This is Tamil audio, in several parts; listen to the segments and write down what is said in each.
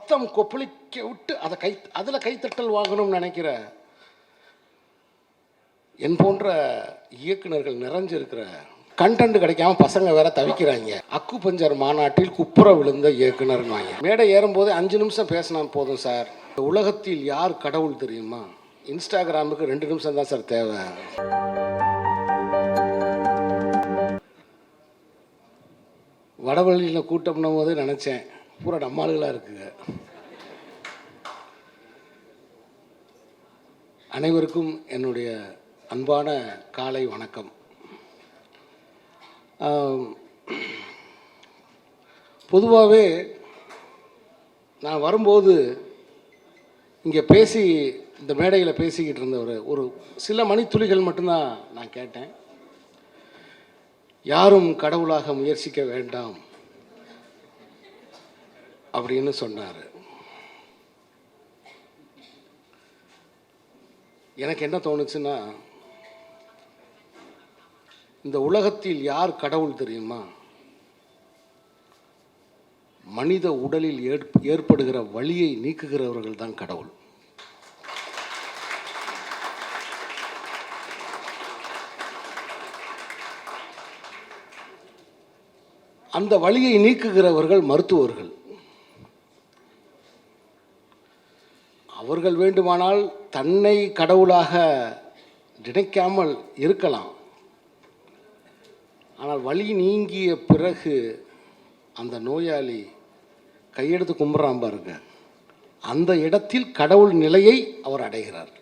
ரத்தம் கொப்பளிக்க விட்டு அதில் கைத்தட்டல் வாங்கணும்னு நினைக்கிற என் போன்ற இயக்குநர்கள் நிறைஞ்சிருக்கிற கண்டென்ட் கிடைக்காம பசங்க வேற தவிக்கிறாங்க. அக்கு பஞ்சர் மாநாட்டில் குப்புற விழுந்த இயக்குனர் மேடை ஏறும்போது 5 நிமிஷம் பேசினா போதும் சார். உலகத்தில் யார் கடவுள் தெரியுமா? இன்ஸ்டாகிராமுக்கு 2 நிமிஷம் தான் சார் தேவை. வடவழியில் கூட்டம்னும் போது நினச்சேன் பூரா நம்மாளுகளாக இருக்குங்க. அனைவருக்கும் என்னுடைய அன்பான காலை வணக்கம். பொதுவாகவே நான் வரும்போது இங்கே இந்த மேடையில் பேசிக்கிட்டு இருந்தவர் ஒரு சில மணித்துளிகள் மட்டும்தான் நான் கேட்டேன். யாரும் கடவுளாக முயற்சிக்க வேண்டாம் அப்படின்னு சொன்னார். எனக்கு என்ன தோணுச்சுன்னா, இந்த உலகத்தில் யார் கடவுள் தெரியுமா? மனித உடலில் ஏற்படுகிற வலியை நீக்குகிறவர்கள் தான் கடவுள். அந்த வலியை நீக்குகிறவர்கள் மருத்துவர்கள். அவர்கள் வேண்டுமானால் தன்னை கடவுளாக நினைக்காமல் இருக்கலாம். ஆனால் வலி நீங்கிய பிறகு அந்த நோயாளி கையெடுத்து கும்பிட்றான் பாருங்க, அந்த இடத்தில் கடவுள் நிலையை அவர் அடைகிறார்.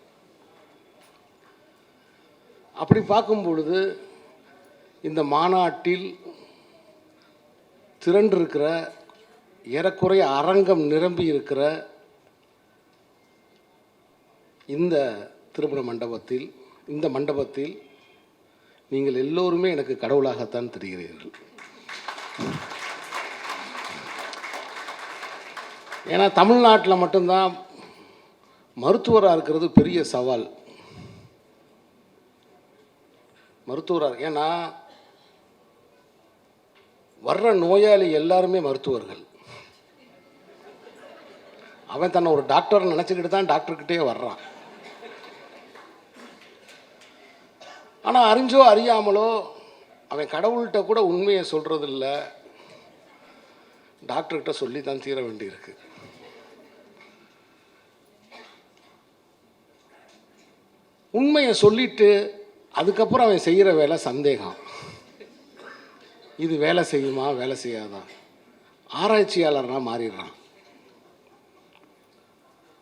அப்படி பார்க்கும் பொழுது இந்த மாநாட்டில் திரண்டிருக்கிற ஏறக்குறைய அரங்கம் நிரம்பி இருக்கிற இந்த திருமண மண்டபத்தில் நீங்கள் எல்லோருமே எனக்கு கடவுளாகத்தான் தெரிகிறீர்கள். ஏன்னா தமிழ்நாட்டில் மட்டும்தான் மருத்துவராக இருக்கிறது பெரிய சவால். ஏன்னா வர்ற நோயாளி எல்லாருமே மருத்துவர்கள். அவன் தன்னை ஒரு டாக்டர் நினச்சிக்கிட்டு தான் டாக்டர்கிட்டே வர்றான். ஆனால் அறிஞ்சோ அறியாமலோ அவன் கடவுள்கிட்ட கூட உண்மையை சொல்கிறதில்ல, டாக்டர்கிட்ட சொல்லி தான் தீர வேண்டியிருக்கு. உண்மையை சொல்லிட்டு அதுக்கப்புறம் அவன் செய்கிற வேலை சந்தேகம். இது வேலை செய்யுமா வேலை செய்யாதா? ஆராய்ச்சியாளர்னா மாறிடுறான்.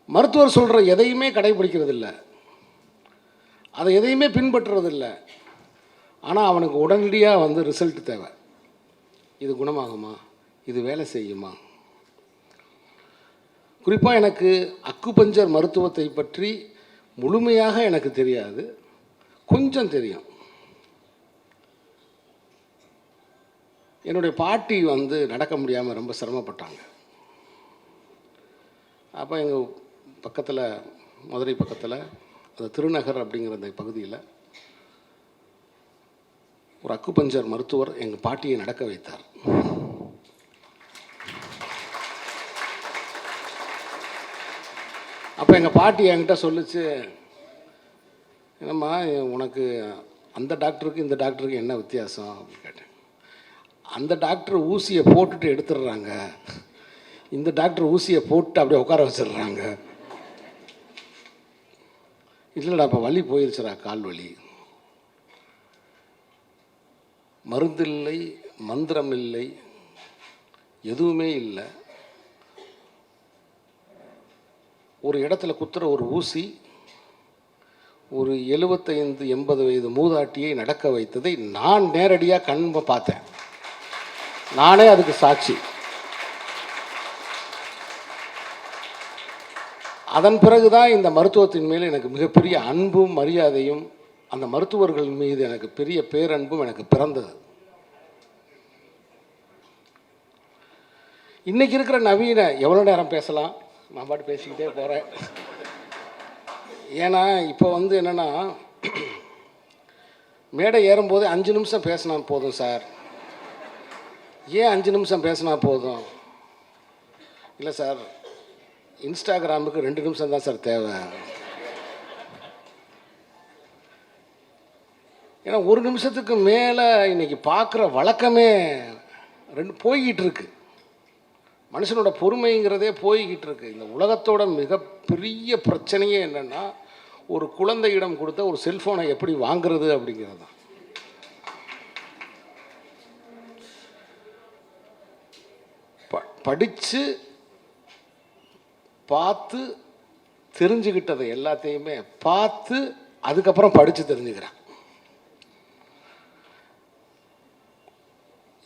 மருத்துவர் சொல்கிற எதையுமே கடைபிடிக்கிறதில்ல, அதை எதையுமே பின்பற்றுறதில்லை. ஆனால் அவனுக்கு உடனடியாக ரிசல்ட் தேவை. இது குணமாகுமா, இது வேலை செய்யுமா? குறிப்பாக எனக்கு அக்குபஞ்சர் மருத்துவத்தை பற்றி முழுமையாக எனக்கு தெரியாது, கொஞ்சம் தெரியும். என்னுடைய பாட்டி நடக்க முடியாமல் ரொம்ப சிரமப்பட்டாங்க. அப்போ எங்கள் பக்கத்தில், மதுரை பக்கத்தில் அந்த திருநகர் அப்படிங்கிற அந்த பகுதியில் ஒரு அக்குபஞ்சர் மருத்துவர் எங்கள் பாட்டியை நடக்க வைத்தார். அப்போ எங்கள் பாட்டி என்கிட்ட சொல்லிச்சு, என்னம்மா உனக்கு அந்த டாக்டருக்கு இந்த டாக்டருக்கு என்ன வித்தியாசம் அப்படின்னு கேட்டேன். அந்த டாக்டர் ஊசியை போட்டுட்டு எடுத்துடுறாங்க, இந்த டாக்டர் ஊசியை போட்டு அப்படியே உட்கார வச்சிடுறாங்க. இல்லைடா இப்போ வலி போயிடுச்சுடா, கால் வலி. மருந்தில்லை, மந்திரம் இல்லை, எதுவுமே இல்லை. ஒரு இடத்துல குத்துற ஒரு ஊசி ஒரு 75-80 வயது மூதாட்டியை நடக்க வைத்ததை நான் நேரடியாக கண் பார்த்தேன். நானே அதுக்கு சாட்சி. அதன் பிறகுதான் இந்த மருத்துவத்தின் மேல் எனக்கு மிகப்பெரிய அன்பும் மரியாதையும், அந்த மருத்துவர்கள் மீது எனக்கு பெரிய பேரன்பும் எனக்கு பிறந்தது. இன்னைக்கு இருக்கிற நவீன, எவ்வளோ நேரம் பேசலாம், நான் பாட்டு பேசிக்கிட்டே போகிறேன். ஏன்னா இப்போ என்னென்னா, மேடை ஏறும்போது 5 நிமிஷம் பேசினா போதும் சார். ஏன் 5 நிமிஷம் பேசினா போதும்? இல்லை சார், இன்ஸ்டாகிராமுக்கு 2 நிமிஷம் தான் சார் தேவை. ஏன்னா 1 நிமிஷத்துக்கு மேலே இன்னைக்கு பார்க்குற வழக்கமே போய்கிட்டு இருக்கு. மனுஷனோட பொறுமைங்கிறதே போய்கிட்டு இருக்கு. இந்த உலகத்தோட மிகப்பெரிய பிரச்சனையே என்னென்னா, ஒரு குழந்தையிடம் கொடுத்த ஒரு செல்ஃபோனை எப்படி வாங்குறது அப்படிங்கிறது தான். படித்து பார்த்து தெரிஞ்சுக்கிட்டதை எல்லாத்தையுமே பார்த்து அதுக்கப்புறம் படித்து தெரிஞ்சுக்கிறேன்.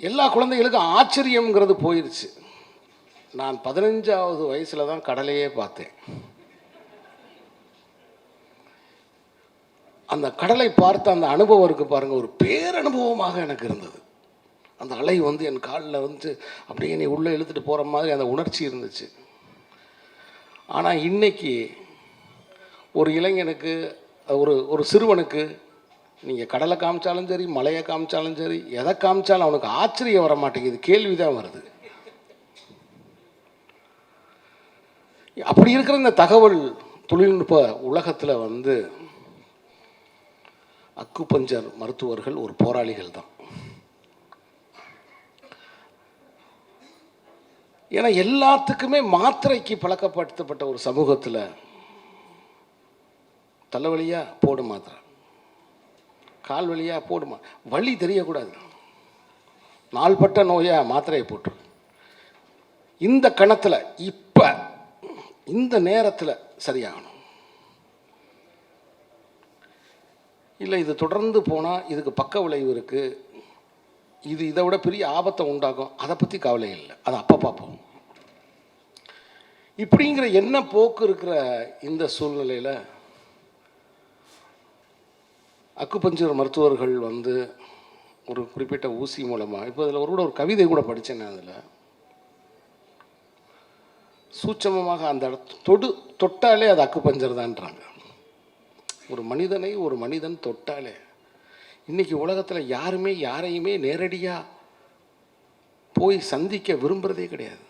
எல்லா குழந்தைகளுக்கும் ஆச்சரியங்கிறது போயிடுச்சு. நான் 15வது வயசில் தான் கடலையே பார்த்தேன். அந்த கடலை பார்த்த அந்த அனுபவம் இருக்குது பாருங்கள், ஒரு பேரனுபவமாக எனக்கு இருந்தது. அந்த அலை வந்து என் காலில் வந்து அப்படியே நீ உள்ளே இழுத்துட்டு போகிற மாதிரி அந்த உணர்ச்சி இருந்துச்சு. ஆனால் இன்னைக்கு ஒரு இளைஞனுக்கு, ஒரு சிறுவனுக்கு நீங்கள் கடலை காமிச்சாலும் சரி, மலையை காமிச்சாலும் சரி, எதை காமிச்சாலும் அவனுக்கு ஆச்சரியம் வர மாட்டேங்குது, கேள்வி தான் வருது. அப்படி இருக்கிற இந்த தகவல் தொழில்நுட்ப உலகத்தில் வந்து அக்குபஞ்சர் மருத்துவர்கள் ஒரு போராளிகள் தான். ஏன்னா எல்லாத்துக்குமே மாத்திரைக்கு பழக்கப்படுத்தப்பட்ட ஒரு சமூகத்தில் தலைவலியா போடு மாத்திரை, கால் வலியா போடுமா, வலி தெரியக்கூடாது, நாள்பட்ட நோயா மாத்திரையை போட்டு இந்த கணத்தில் இப்போ இந்த நேரத்தில் சரியாகணும். இல்லை இது தொடர்ந்து போனால் இதுக்கு பக்க விளைவு இருக்குது, இது இதை விட பெரிய ஆபத்தை உண்டாகும், அதை பற்றி கவலை இல்லை, அதை அப்போ பார்ப்போம். இப்படிங்கிற என்ன போக்கு இருக்கிற இந்த சூழ்நிலையில் அக்குபஞ்சர் மருத்துவர்கள் வந்து ஒரு குறிப்பிட்ட ஊசி மூலமாக, இப்போ அதில் ஒரு கவிதை கூட படித்தேன். அதில் சூட்சமமாக அந்த தொட்டாலே அது அக்குபஞ்சர் தான்றாங்க. ஒரு மனிதனை ஒரு மனிதன் தொட்டாலே, இன்றைக்கி உலகத்தில் யாருமே யாரையுமே நேரடியாக போய் சந்திக்க விரும்புகிறதே கிடையாது.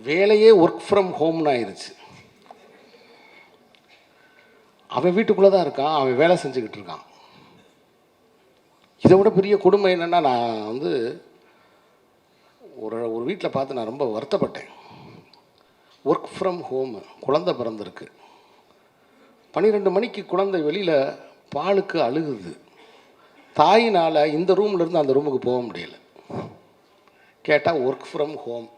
வேலையே ஒர்க் ஃப்ரம் ஹோம்னு ஆயிடுச்சு. அவன் வீட்டுக்குள்ளே தான் இருக்கான், அவன் வேலை செஞ்சுக்கிட்டு இருக்கான். இதை விட பெரிய கொடுமை என்னென்னா, நான் வந்து ஒரு வீட்டில் பார்த்து நான் ரொம்ப வருத்தப்பட்டேன். ஒர்க் ஃப்ரம் ஹோமு, குழந்தை பிறந்திருக்கு, 12 மணிக்கு குழந்தை வெளியில் பாலுக்கு அழுகுது, தாயினால் இந்த ரூம்லேருந்து அந்த ரூமுக்கு போக முடியல. கேட்டால் work from home,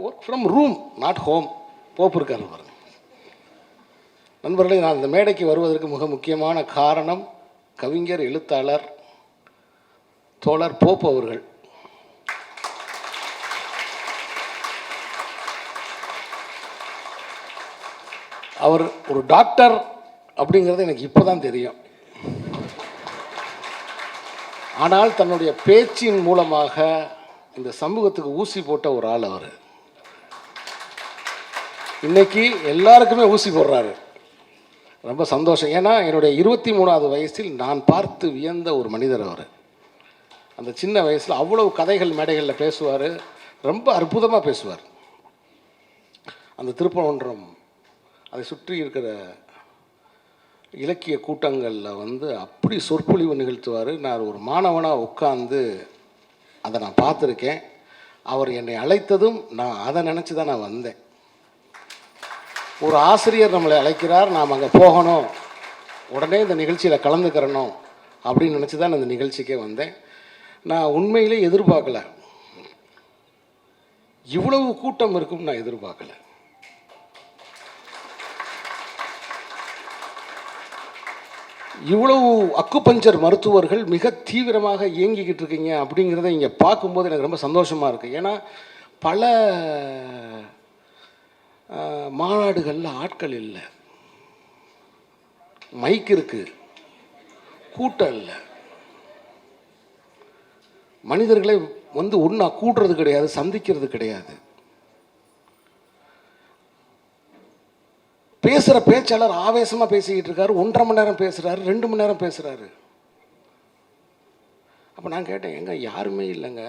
work from room not home. Pope இருக்காரு பாருங்க. நண்பர்களே, நான் இந்த மேடைக்கு வருவதற்கு மிக முக்கியமான காரணம் கவிஞர் எழுத்தாளர் தோழர் போப் அவர்கள். அவர் ஒரு டாக்டர் அப்படிங்கிறது எனக்கு இப்போ தான் தெரியும். ஆனால் தன்னுடைய பேச்சின் மூலமாக இந்த சமூகத்துக்கு ஊசி போட்ட ஒரு ஆள் அவர். இன்னைக்கு எல்லாருக்குமே ஊசி போடுறாரு. ரொம்ப சந்தோஷம். ஏன்னா என்னுடைய 23வது வயசில் நான் பார்த்து வியந்த ஒரு மனிதர் அவர். அந்த சின்ன வயசில் அவ்வளவு கதைகள் மேடைகளில் பேசுவார், ரொம்ப அற்புதமாக பேசுவார். அந்த திருப்பரங்குன்றம் அதை சுற்றி இருக்கிற இலக்கிய கூட்டங்களில் வந்து அப்படி சொற்பொழிவு நிகழ்த்துவார். நான் ஒரு மாணவனாக உட்கார்ந்து அதை நான் பார்த்துருக்கேன். அவர் என்னை அழைத்ததும் நான் அதை நினச்சி தான் நான் வந்தேன். ஒரு ஆசிரியர் நம்மளை அழைக்கிறார், நாம் அங்கே போகணும், உடனே இந்த நிகழ்ச்சியில் கலந்துக்கிறணும் அப்படின்னு நினச்சி தான் இந்த நிகழ்ச்சிக்கே வந்தேன். நான் உண்மையிலே எதிர்பார்க்கல, இவ்வளவு கூட்டம் இருக்கும்னு நான் எதிர்பார்க்கல. இவ்வளவு அக்குபஞ்சர் மருத்துவர்கள் மிக தீவிரமாக இயங்கிக்கிட்டு இருக்கீங்க அப்படிங்கிறத இங்கே பார்க்கும்போது எனக்கு ரொம்ப சந்தோஷமாக இருக்குது. ஏன்னா பல மாநாடுகளில் ஆட்கள் இல்லை, மைக் இருக்குது, கூட்டம் இல்லை, மனிதர்களை வந்து ஒன்றா கூடுறது கிடையாது, சந்திக்கிறது கிடையாது. பேசுகிற பேச்சாளர் ஆவேசமாக பேசிக்கிட்டு இருக்காரு, 1.5 மணி நேரம் பேசுகிறாரு, 2 மணி நேரம் பேசுகிறாரு. அப்போ நான் கேட்டேன், எங்க யாருமே இல்லைங்க,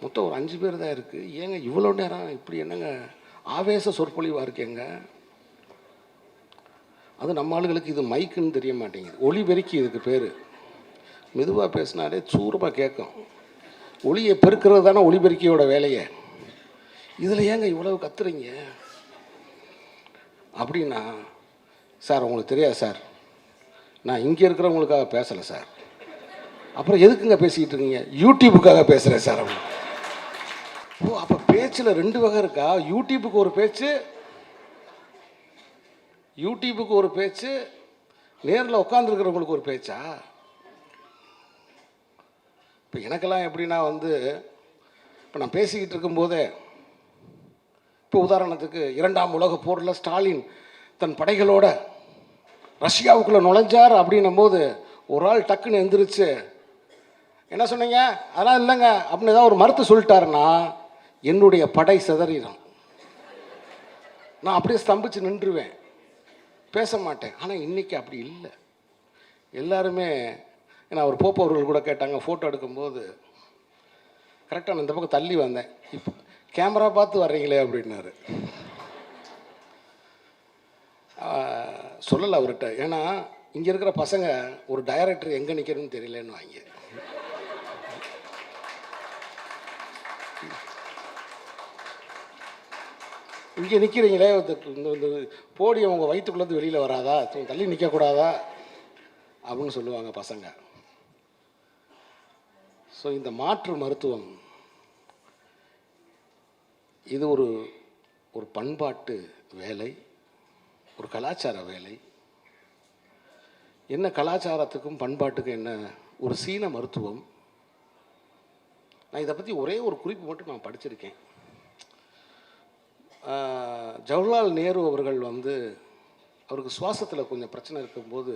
மொத்தம் ஒரு 5 பேர் தான் இருக்குது. ஏங்க இவ்வளோ நேரம் இப்படி என்னங்க ஆவேச சொற்பொழிவாக இருக்கேங்க? அது நம்ம ஆளுகளுக்கு இது மைக்குன்னு தெரிய மாட்டேங்குது. ஒளிபெருக்கி இதுக்கு பேர். மெதுவாக பேசினாலே சூரமாக கேட்கும். ஒளியை பெருக்கிறது தானே ஒளிபெருக்கியோட வேலையை. இதில் ஏங்க இவ்வளவு கத்துறீங்க அப்படின்னா, சார் உங்களுக்கு தெரியாது சார், நான் இங்கே இருக்கிறவங்களுக்காக பேசலை சார். அப்புறம் எதுக்குங்க பேசிக்கிட்டு இருக்கீங்க? யூடியூபுக்காக பேசுகிறேன் சார் அப்படின்னு. ஓ, அப்போ பேச்சில் 2 வகை இருக்கா? யூடியூபுக்கு ஒரு பேச்சு, யூடியூபுக்கு ஒரு பேச்சு, நேரில் உட்காந்துருக்கிறவங்களுக்கு ஒரு பேச்சா? இப்போ எனக்கெல்லாம் எப்படின்னா இப்போ நான் பேசிக்கிட்டு இருக்கும்போதே, இப்போ உதாரணத்துக்கு 2ஆம் உலகப் போரில் ஸ்டாலின் தன் படைகளோட ரஷ்யாவுக்குள்ளே நுழைஞ்சார் அப்படின்னும் போது ஒரு ஆள் டக்குன்னு எந்திரிச்சு என்ன சொன்னீங்க, அதெல்லாம் இல்லைங்க அப்படின்னு ஏதாவது ஒரு மறுத்து சொல்லிட்டாருன்னா என்னுடைய படை சிதறிடும். நான் அப்படியே ஸ்தம்பிச்சு நின்றுவேன், பேச மாட்டேன். ஆனால் இன்றைக்கி அப்படி இல்லை. எல்லாருமே, ஏன்னா அவர் போப்பு அவர்கள் கூட கேட்டாங்க ஃபோட்டோ எடுக்கும்போது, கரெக்டாக நான் இந்த பக்கம் தள்ளி வந்தேன், இப்போ கேமரா பார்த்து வர்றீங்களே அப்படின்னாரு. சொல்லலை அவர்கிட்ட, ஏன்னா இங்கே இருக்கிற பசங்க ஒரு டைரக்டர் எங்கே நிற்கிறதுன்னு தெரியலன்னு வாங்க. இங்கே நிற்கிறீங்களே, இந்த போடியம் உங்கள் வயிற்றுக்குள்ளேருந்து வெளியில் வராதா, தள்ளி நிற்கக்கூடாதா அப்படின்னு சொல்லுவாங்க பசங்க. ஸோ இந்த மாற்று மருத்துவம் இது ஒரு பண்பாட்டு வேலை, ஒரு கலாச்சார வேலை. என்ன கலாச்சாரத்துக்கும் பண்பாட்டுக்கும் என்ன? ஒரு சீன மருத்துவம். நான் இதை பற்றி ஒரே ஒரு குறிப்பு மட்டும் நான் படிச்சிருக்கேன். ஜவஹர்லால் நேரு அவர்கள் அவருக்கு சுவாசத்தில் கொஞ்சம் பிரச்சனை இருக்கும்போது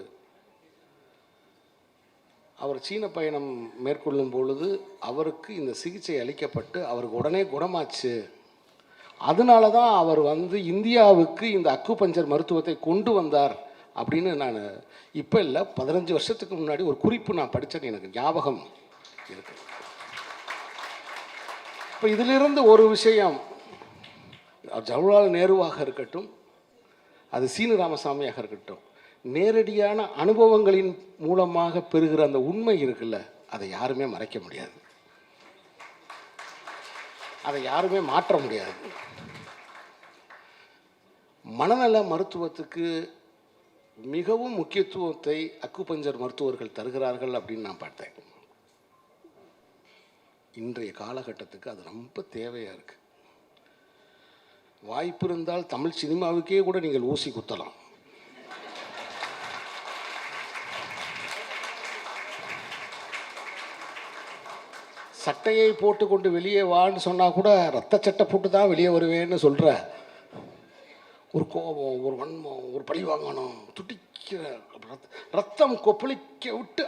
அவர் சீன பயணம் மேற்கொள்ளும் பொழுது அவருக்கு இந்த சிகிச்சை அளிக்கப்பட்டு அவருக்கு உடனே குணமாச்சு. அதனால தான் அவர் இந்தியாவுக்கு இந்த அக்குபஞ்சர் மருத்துவத்தை கொண்டு வந்தார் அப்படின்னு நான் இப்போ இல்லை 15 வருஷத்துக்கு முன்னாடி ஒரு குறிப்பு நான் படித்தேன், எனக்கு ஞாபகம் இருக்கு. இப்போ இதிலிருந்து ஒரு விஷயம், ஜவஹர்லால் நேருவாக இருக்கட்டும், அது சீனு ராமசாமியாக இருக்கட்டும், நேரடியான அனுபவங்களின் மூலமாக பெறுகிற அந்த உண்மை இருக்குல்ல, அதை யாருமே மறைக்க முடியாது, அதை யாருமே மாற்ற முடியாது. மனநல மருத்துவத்துக்கு மிகவும் முக்கியத்துவத்தை அக்குபஞ்சர் மருத்துவர்கள் தருகிறார்கள் அப்படின்னு நான் பார்த்தேன். இன்றைய காலகட்டத்துக்கு அது ரொம்ப தேவையாக இருக்குது. வாய்ப்பு இருந்தால் தமிழ் சினிமாவுக்கே கூட நீங்கள் ஊசி குத்தலாம். சட்டையை போட்டுக்கொண்டு வெளியே வான்னு சொன்னால் கூட ரத்த சட்டை போட்டு தான் வெளியே வருவேன்னு சொல்கிற ஒரு கோபம், ஒரு வன்மம், ஒரு பழி வாங்கணும், துடிக்கிற ரத்தம் கொப்பளிக்க விட்டு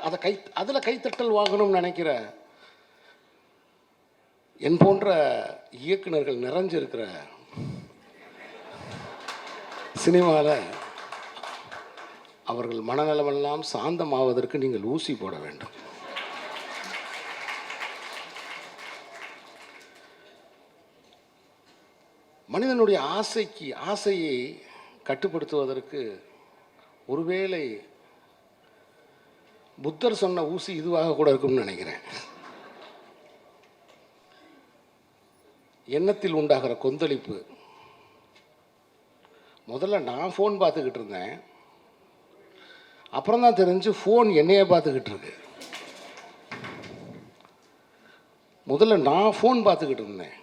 அதில் கைத்தட்டல் வாங்கணும்னு நினைக்கிற என் போன்ற இயக்குநர்கள் நிறைஞ்சிருக்கிற சினிமாவில் அவர்கள் மனநலமெல்லாம் சாந்தமாவதற்கு நீங்கள் ஊசி போட வேண்டும். மனிதனுடைய ஆசையை கட்டுப்படுத்துவதற்கு ஒருவேளை புத்தர் சொன்ன ஊசி இதுவாக கூட இருக்கும்னு நினைக்கிறேன். எண்ணத்தில் உண்டாகிற கொந்தளிப்பு. முதல்ல நான் ஃபோன் பார்த்துக்கிட்டு இருந்தேன், அப்புறம் தான் தெரிஞ்சு ஃபோன் என்னையே பார்த்துக்கிட்டு இருக்கு. முதல்ல நான் ஃபோன் பார்த்துக்கிட்டு இருந்தேன்,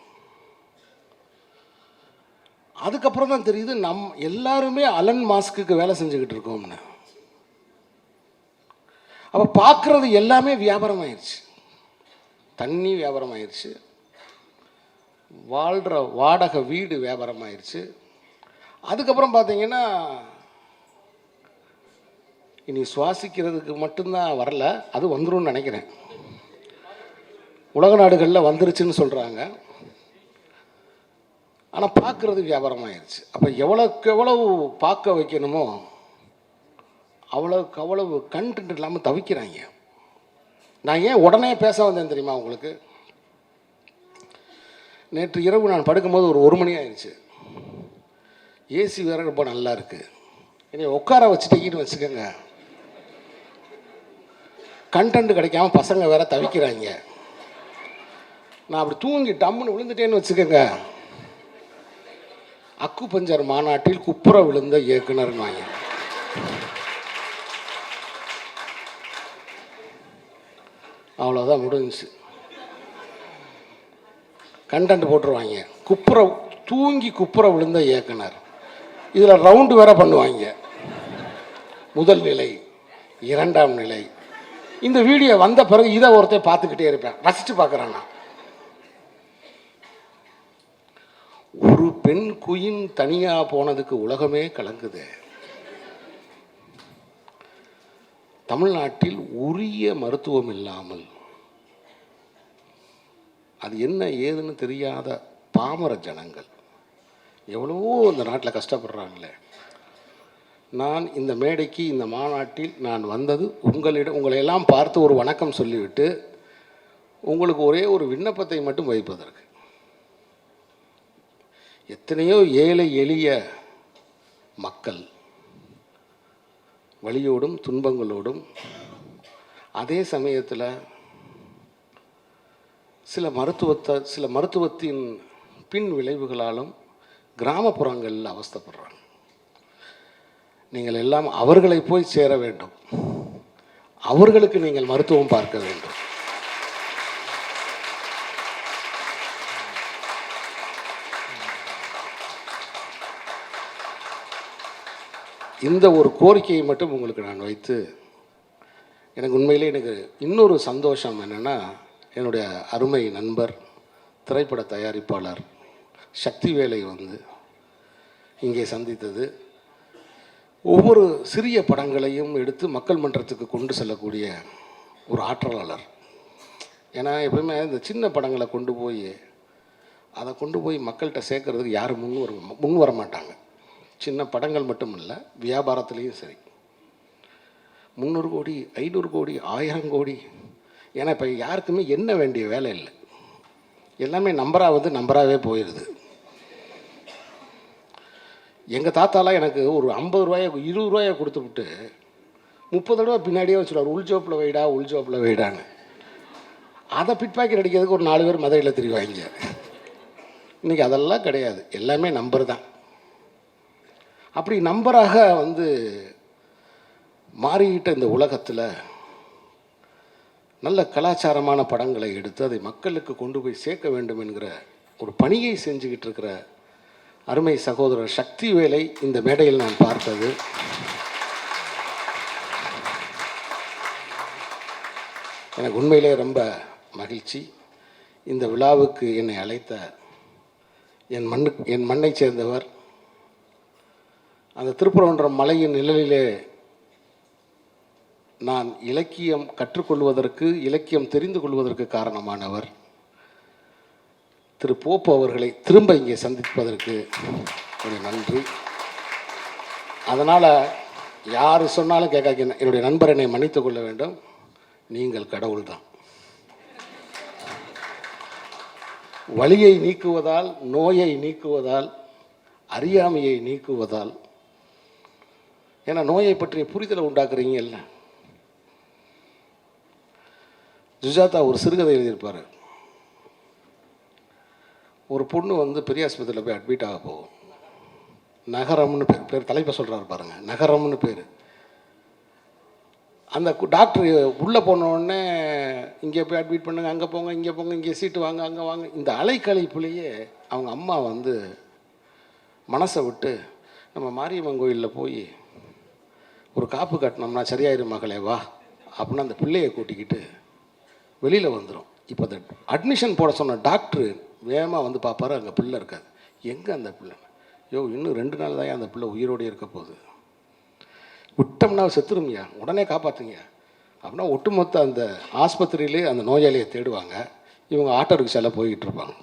அதுக்கப்புறம் தான் தெரியுது எல்லாருமே அலன் மாஸ்க்கு வேலை செஞ்சுக்கிட்டு இருக்கோம்னு. அப்போ பார்க்குறது எல்லாமே வியாபாரம் ஆயிடுச்சு. தண்ணி வியாபாரம் ஆயிடுச்சு, வாழ்கிற வாடகை வீடு வியாபாரம் ஆயிடுச்சு. அதுக்கப்புறம் பார்த்தீங்கன்னா இனி சுவாசிக்கிறதுக்கு மட்டும்தான் வரல, அது வந்துடும் நினைக்கிறேன். உலக நாடுகளில் வந்துருச்சுன்னு சொல்கிறாங்க. ஆனால் பார்க்குறது வியாபாரமாகிடுச்சு. அப்போ எவ்வளோக்கு எவ்வளவு பார்க்க வைக்கணுமோ அவ்வளோக்கு அவ்வளவு கண்டென்ட் இல்லாமல் தவிக்கிறாங்க. நான் ஏன் உடனே பேச வந்தேன் தெரியுமா உங்களுக்கு? நேற்று இரவு நான் படுக்கும்போது ஒரு மணி ஆயிடுச்சு. ஏசி வேறு ரொம்ப நல்லா இருக்குது. என்னை உட்கார வச்சுட்டீங்கன்னு வச்சுக்கோங்க, கண்டென்ட் கிடைக்காம பசங்க வேற தவிக்கிறாங்க. நான் அப்படி தூங்கி டம்முன்னு விழுந்துட்டேன்னு வச்சுக்கோங்க, அக்கு பஞ்சர் மாநாட்டில் குப்புற விழுந்த இயக்குனர்னாங்க. அவ்வளோதான் முடிஞ்சிச்சு. கண்டென்ட் போட்டுருவாங்க, தூங்கி குப்புற விழுந்த இயக்குனர். இதில் ரவுண்டு வேற பண்ணுவாங்க, முதல் நிலை, இரண்டாம் நிலை. இந்த வீடியோ வந்த பிறகு இதை ஒருத்தர் பார்த்துக்கிட்டே இருப்பேன், ரசித்து பார்க்குறேன் நான். ஒரு பெண் குயின் தனியாக போனதுக்கு உலகமே கலங்குது. தமிழ்நாட்டில் உரிய மருத்துவம் இல்லாமல் அது என்ன ஏதுன்னு தெரியாத பாமர ஜனங்கள் எவ்வளவோ இந்த நாட்டில் கஷ்டப்படுறாங்களே. நான் இந்த மேடைக்கு, இந்த மாநாட்டில் நான் வந்தது உங்களை எல்லாம் பார்த்து ஒரு வணக்கம் சொல்லிவிட்டு உங்களுக்கு ஒரே ஒரு விண்ணப்பத்தை மட்டும் வைப்பதற்கு. எத்தனையோ ஏழை எளிய மக்கள் வலியோடும் துன்பங்களோடும், அதே சமயத்தில் சில மருத்துவத்தின் பின் விளைவுகளாலும் கிராமப்புறங்களில் அவஸ்தைப்படுறாங்க. நீங்கள் எல்லாம் அவர்களை போய் சேர வேண்டும், அவர்களுக்கு நீங்கள் மருத்துவம் பார்க்க வேண்டும். இந்த ஒரு கோரிக்கையை மட்டும் உங்களுக்கு நான் வைத்து, எனக்கு உண்மையிலே இன்னொரு சந்தோஷம் என்னென்னா, என்னுடைய அருமை நண்பர் திரைப்பட தயாரிப்பாளர் சக்திவேலை இங்கே சந்தித்தது. ஒவ்வொரு சிறிய படங்களையும் எடுத்து மக்கள் மன்றத்துக்கு கொண்டு செல்லக்கூடிய ஒரு ஆற்றலாளர். ஏன்னா எப்பவுமே இந்த சின்ன படங்களை அதை கொண்டு போய் மக்கள்கிட்ட சேர்க்கறதுக்கு யாரும் முன் வர மாட்டாங்க. சின்ன படங்கள் மட்டும் இல்லை, வியாபாரத்துலேயும் சரி. 300 கோடி, 500 கோடி, 1000 கோடி. ஏன்னா இப்போ யாருக்குமே என்ன வேண்டிய வேலை இல்லை, எல்லாமே நம்பராகவே போயிடுது. எங்கள் தாத்தாலாம் எனக்கு ஒரு 50 ரூபாயை 20 ரூபாயை கொடுத்துவிட்டு 30 தடவை பின்னாடியே வச்சுருவார், உள்ஜோப்பில் வைடான்னு. அதை பிட் பாக்கெட் அடிக்கிறதுக்கு ஒரு 4 பேர் மதுரையில் திரிவாங்க. இன்றைக்கி அதெல்லாம் கிடையாது, எல்லாமே நம்பர் தான். அப்படி நம்பராக மாறிக்கிட்ட இந்த உலகத்தில் நல்ல கலாச்சாரமான படங்களை எடுத்து அதை மக்களுக்கு கொண்டு போய் சேர்க்க வேண்டும் என்கிற ஒரு பணியை செஞ்சுக்கிட்டு இருக்கிற அருமை சகோதரர் சக்திவேலை இந்த மேடையில் நான் பார்த்தது எனக்கு உண்மையிலே ரொம்ப மகிழ்ச்சி. இந்த விழாவுக்கு என்னை அழைத்த என் மண்ணை சேர்ந்தவர், அந்த திருப்பரங்குன்றம் மலையின் நிழலிலே நான் இலக்கியம் கற்றுக்கொள்வதற்கு, இலக்கியம் தெரிந்து கொள்வதற்கு காரணமானவர் திரு போப்பு அவர்களை திரும்ப இங்கே சந்திப்பதற்கு ஒரு நன்றி. அதனால் யார் சொன்னாலும் கேட்காதீங்க, என்னுடைய நண்பர் என்னை மன்னித்துக் கொள்ள வேண்டும், நீங்கள் கடவுள் தான். வலியை நீக்குவதால், நோயை நீக்குவதால், அறியாமையை நீக்குவதால், ஏன்னா நோயை பற்றிய புரிதலை உண்டாக்குறீங்க இல்லை. சுஜாதா ஒரு சிறுகதை எழுதியிருப்பார். ஒரு பொண்ணு பெரிய ஆஸ்பத்திரியில் போய் அட்மிட் ஆக போகும். நகரம்னு பேர் தலைப்பை சொல்கிறாரு பாருங்கள், நகரம்னு பேர். அந்த டாக்டர் உள்ளே போனோடனே இங்கே போய் அட்மிட் பண்ணுங்க, அங்கே போங்க, இங்கே போங்க, இங்கே சீட்டு வாங்க, அங்கே வாங்க. இந்த அலைக்கழிப்புலேயே அவங்க அம்மா மனசை விட்டு நம்ம மாரியம்மன் கோயிலில் போய் ஒரு காப்பு கட்டினோம்னா சரியாயிரும் மகளே வா அப்படின்னு அந்த பிள்ளையை கூட்டிக்கிட்டு வெளியில் வந்துடும். இப்போ அந்த அட்மிஷன் போட சொன்ன டாக்டரு வேகமாக பார்ப்பாரு, அங்கே பிள்ளை இருக்காது. எங்கே அந்த பிள்ளை? இன்னும் 2 நாள் தான் அந்த பிள்ளை உயிரோடு இருக்க போகுது, விட்டோம்னா செத்துருங்கய்யா, உடனே காப்பாற்றுங்க அப்படின்னா ஒட்டுமொத்த அந்த ஆஸ்பத்திரியிலே அந்த நோயாளியை தேடுவாங்க. இவங்க ஆட்டோ ரிக்ஷாவில் போய்கிட்டு இருப்பாங்க,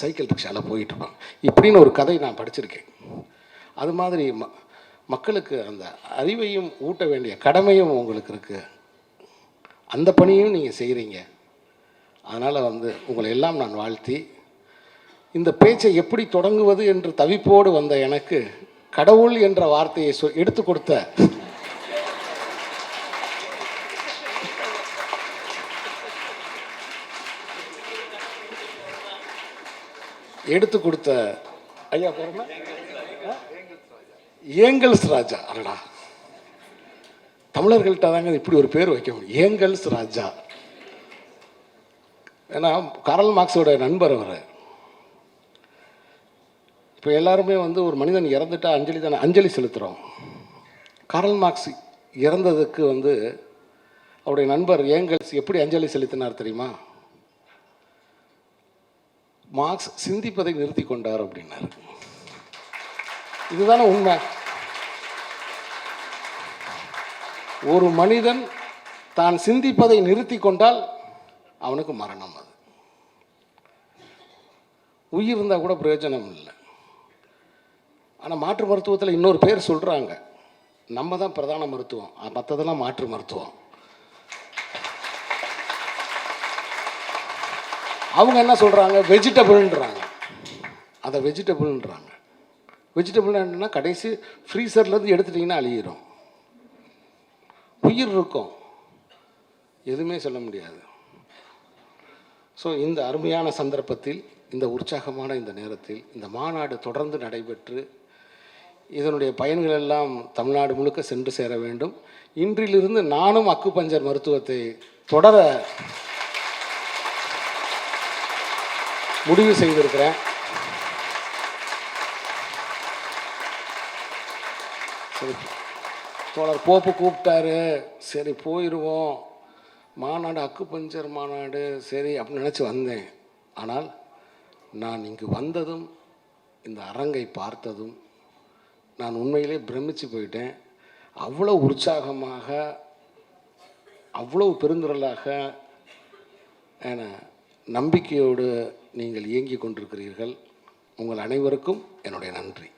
சைக்கிள் ரிக்ஷாவில் போய்கிட்டு இருப்பாங்க. இப்படின்னு ஒரு கதை நான் படிச்சிருக்கேன். அது மாதிரி மக்களுக்கு அந்த அறிவையும் ஊட்ட வேண்டிய கடமையும் உங்களுக்கு இருக்குது, அந்த பணியும் நீங்கள் செய்கிறீங்க. அதனால் உங்களை எல்லாம் நான் வாழ்த்தி, இந்த பேச்சை எப்படி தொடங்குவது என்று தவிப்போடு வந்த எனக்கு கடவுள் என்ற வார்த்தையை எடுத்து கொடுத்த ஐயா பேருமா ஏங்கல்ஸ் ராஜா. அடடா, தமிழர்கள்ட்ட தாங்க இப்படி ஒரு பேர் வைக்க முடியும், ஏங்கல்ஸ் ராஜா. ஏன்னா காரல் மார்க்ஸோட நண்பர் அவர். இப்போ எல்லாருமே ஒரு மனிதன் இறந்துட்டா அஞ்சலி செலுத்துகிறோம். காரல் மார்க்ஸ் இறந்ததுக்கு அவருடைய நண்பர் ஏங்கல்ஸ் எப்படி அஞ்சலி செலுத்தினார் தெரியுமா? மார்க்ஸ் சிந்திப்பதை நிறுத்தி கொண்டார் அப்படின்னாரு. இதுதானே உண்மை. ஒரு மனிதன் தான் சிந்திப்பதை நிறுத்தி கொண்டால் அவனுக்கு மரணம். அது உயிர் இருந்தால் கூட பிரயோஜனம் இல்லை. ஆனால் மாற்று மருத்துவத்தில் இன்னொரு பேர் சொல்கிறாங்க, நம்ம தான் பிரதான மருத்துவம், மற்றதெல்லாம் மாற்று மருத்துவம். அவங்க என்ன சொல்கிறாங்க, வெஜிடபிள்ன்றாங்க. அதை வெஜிடபிள்ன்றாங்க. வெஜிடபிள் என்னன்னா கடைசி ஃப்ரீசர்லேருந்து எடுத்துட்டிங்கன்னா அழியிடும். உயிர் இருக்கும், எதுவுமே சொல்ல முடியாது. ஸோ இந்த அருமையான சந்தர்ப்பத்தில், இந்த உற்சாகமான இந்த நேரத்தில் இந்த மாநாடு தொடர்ந்து நடைபெற்று இதனுடைய பயன்கள் எல்லாம் தமிழ்நாடு முழுக்க சென்று சேர வேண்டும். இன்றிலிருந்து நானும் அக்குபஞ்சர் மருத்துவத்தை தொடர முடிவு செய்திருக்கிறேன். சரி, தோழர் போப்பு கூப்பிட்டாரு, சரி போயிடுவோம், மாநாடு அக்குபஞ்சர் மாநாடு சரி அப்படின்னு நினச்சி வந்தேன். ஆனால் நான் இங்கு வந்ததும் இந்த அரங்கை பார்த்ததும் நான் உண்மையிலே பிரமிச்சு போயிட்டேன். அவ்வளோ உற்சாகமாக, அவ்வளோ பெருந்திரளாக, நம்பிக்கையோடு நீங்கள் இயங்கி கொண்டிருக்கிறீர்கள். உங்கள் அனைவருக்கும் என்னுடைய நன்றி.